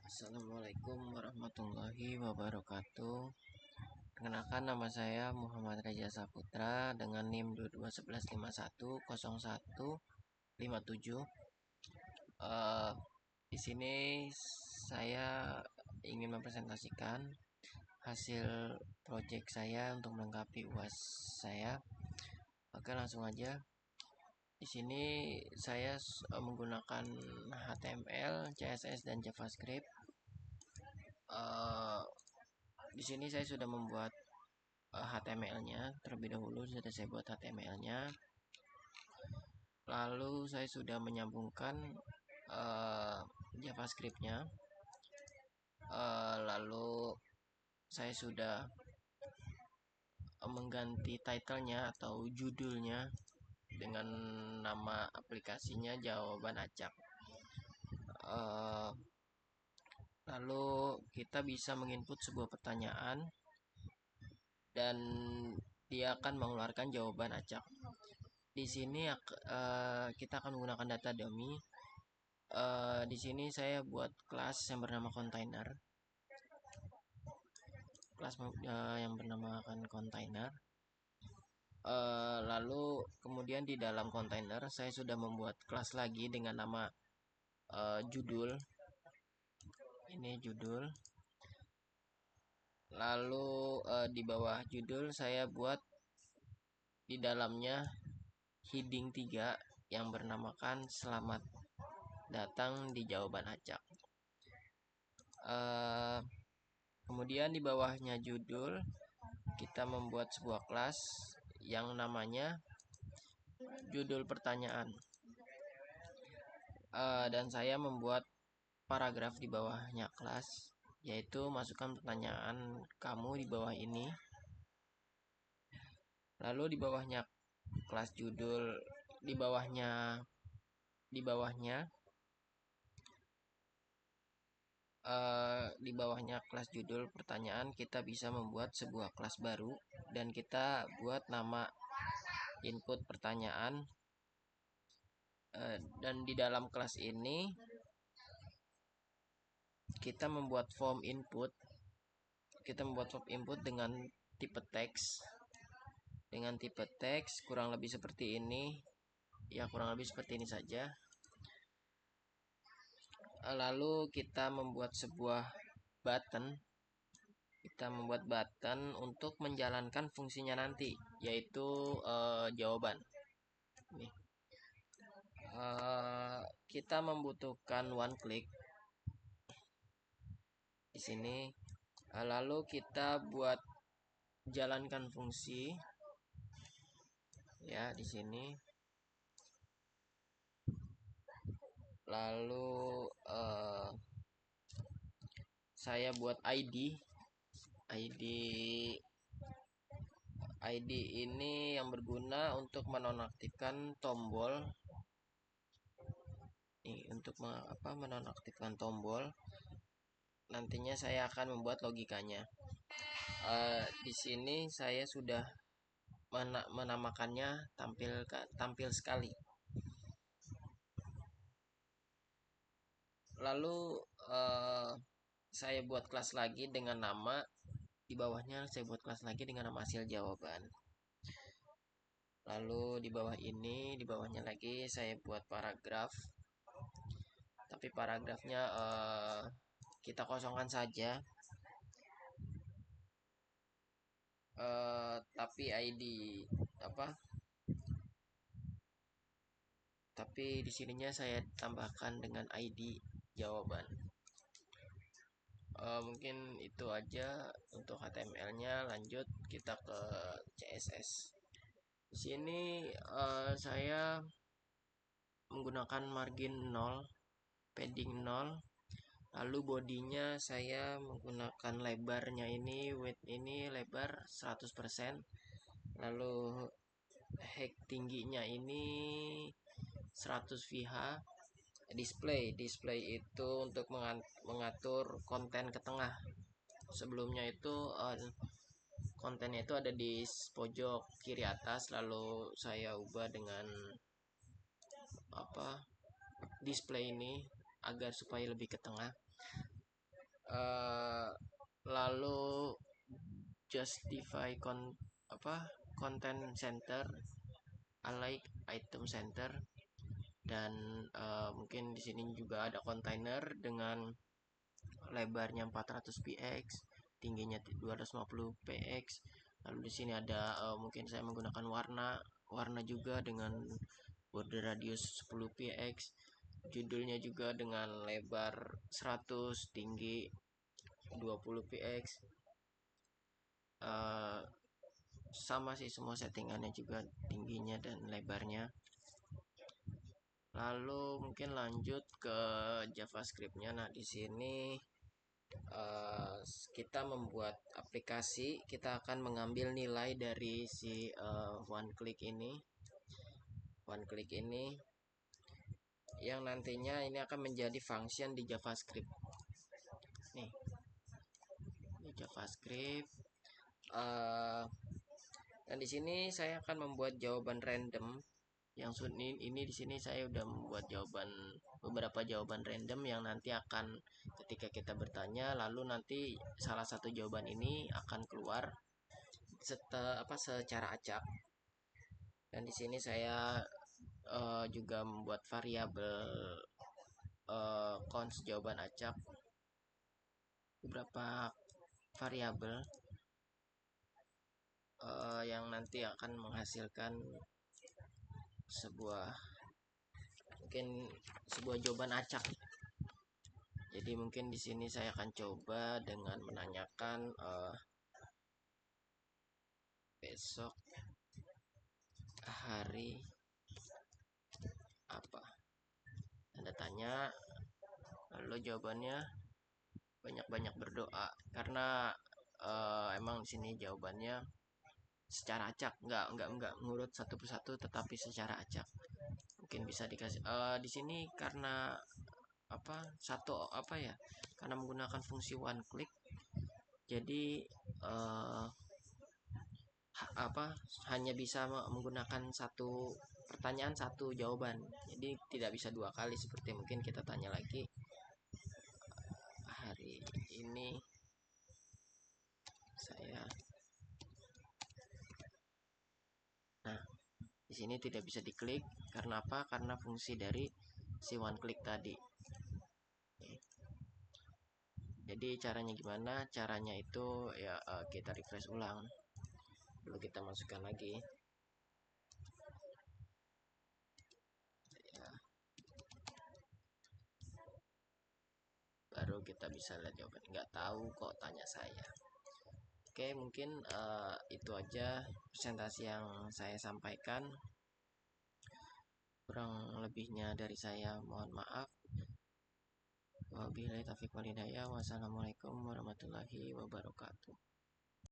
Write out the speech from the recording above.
Assalamualaikum warahmatullahi wabarakatuh. Perkenalkan, nama saya Muhammad Reza Saputra dengan NIM 2211510157. Di sini saya ingin mempresentasikan hasil proyek saya untuk melengkapi UAS saya. Oke, langsung aja. Di sini saya menggunakan HTML, CSS, dan JavaScript. Di sini saya sudah membuat HTML-nya terlebih dahulu. Sudah saya buat HTML-nya. Lalu saya sudah menyambungkan JavaScript-nya. Lalu saya sudah mengganti title-nya atau judulnya dengan nama aplikasinya Jawaban Acak. Lalu kita bisa menginput sebuah pertanyaan dan dia akan mengeluarkan jawaban acak. Di sini kita akan menggunakan data dummy. Di sini saya buat kelas yang bernama container. Kelas yang bernamakan container. Lalu kemudian di dalam container saya sudah membuat kelas lagi dengan nama judul. Ini judul. Lalu di bawah judul saya buat di dalamnya heading 3 yang bernamakan selamat datang di Jawaban Acak. Kemudian di bawahnya judul kita membuat sebuah kelas yang namanya judul pertanyaan. Dan saya membuat paragraf di bawahnya kelas, yaitu masukkan pertanyaan kamu di bawah ini. Lalu di bawahnya kelas judul, di bawahnya kelas judul pertanyaan kita bisa membuat sebuah kelas baru dan kita buat nama input pertanyaan. Dan di dalam kelas ini kita membuat form input. Dengan tipe teks. Kurang lebih seperti ini. Ya, kurang lebih seperti ini saja. Lalu kita membuat sebuah button. Untuk menjalankan fungsinya nanti, yaitu jawaban. Nih. Kita membutuhkan one click di sini. Lalu kita buat jalankan fungsi ya di sini. Lalu saya buat ID ini yang berguna untuk menonaktifkan tombol. Menonaktifkan tombol. Nantinya saya akan membuat logikanya. Di sini saya sudah menamakannya tampil sekali. Lalu saya buat kelas lagi dengan nama, di bawahnya saya buat kelas lagi dengan nama hasil jawaban. Lalu di bawahnya lagi saya buat paragraf. Tapi paragrafnya kita kosongkan saja. Tapi di sininya saya tambahkan dengan ID jawaban. Mungkin itu aja untuk HTML-nya. Lanjut kita ke CSS. Di sini saya menggunakan margin 0, padding 0. Lalu bodinya saya menggunakan lebarnya ini, width ini lebar 100%. Lalu height tingginya ini 100 VH. Display itu untuk mengatur konten ke tengah. Sebelumnya itu kontennya itu ada di pojok kiri atas, lalu saya ubah dengan display ini agar supaya lebih ke tengah. Eh, lalu justify content center, alike item center, dan mungkin di sini juga ada kontainer dengan lebarnya 400 px, tingginya 250 px. Lalu di sini ada mungkin saya menggunakan warna juga dengan border radius 10 px, judulnya juga dengan lebar 100, tinggi 20 px. Eh, sama sih semua settingannya juga, tingginya dan lebarnya. Lalu mungkin lanjut ke JavaScript-nya. Nah, di sini eh, kita membuat aplikasi, kita akan mengambil nilai dari si one click ini yang nantinya ini akan menjadi function di JavaScript. Nih, di JavaScript. eh, dan di sini saya akan membuat jawaban random. Yang ini di sini saya udah membuat beberapa jawaban random yang nanti akan ketika kita bertanya, lalu nanti salah satu jawaban ini akan keluar secara acak. Dan di sini saya juga membuat variabel cons jawaban acak, beberapa variabel yang nanti akan menghasilkan sebuah jawaban acak. Jadi mungkin di sini saya akan coba dengan menanyakan besok hari apa, tanda tanya, lalu jawabannya banyak-banyak berdoa, karena emang di sini jawabannya secara acak, nggak ngurut satu persatu, tetapi secara acak. Mungkin bisa dikasih di sini karena karena menggunakan fungsi one click, jadi uh, hanya bisa menggunakan satu pertanyaan satu jawaban, jadi tidak bisa dua kali seperti mungkin kita tanya lagi hari ini saya. Nah, di sini tidak bisa diklik karena apa? Karena fungsi dari si one click tadi. Jadi caranya gimana? Caranya itu ya kita refresh ulang, lalu kita masukkan lagi. Ya, baru kita bisa lihat jawaban. Nggak tahu kok tanya saya. Oke, mungkin itu aja presentasi yang saya sampaikan. Kurang lebihnya dari saya mohon maaf. Wabillahi taufiq walhidayah. Wassalamualaikum warahmatullahi wabarakatuh.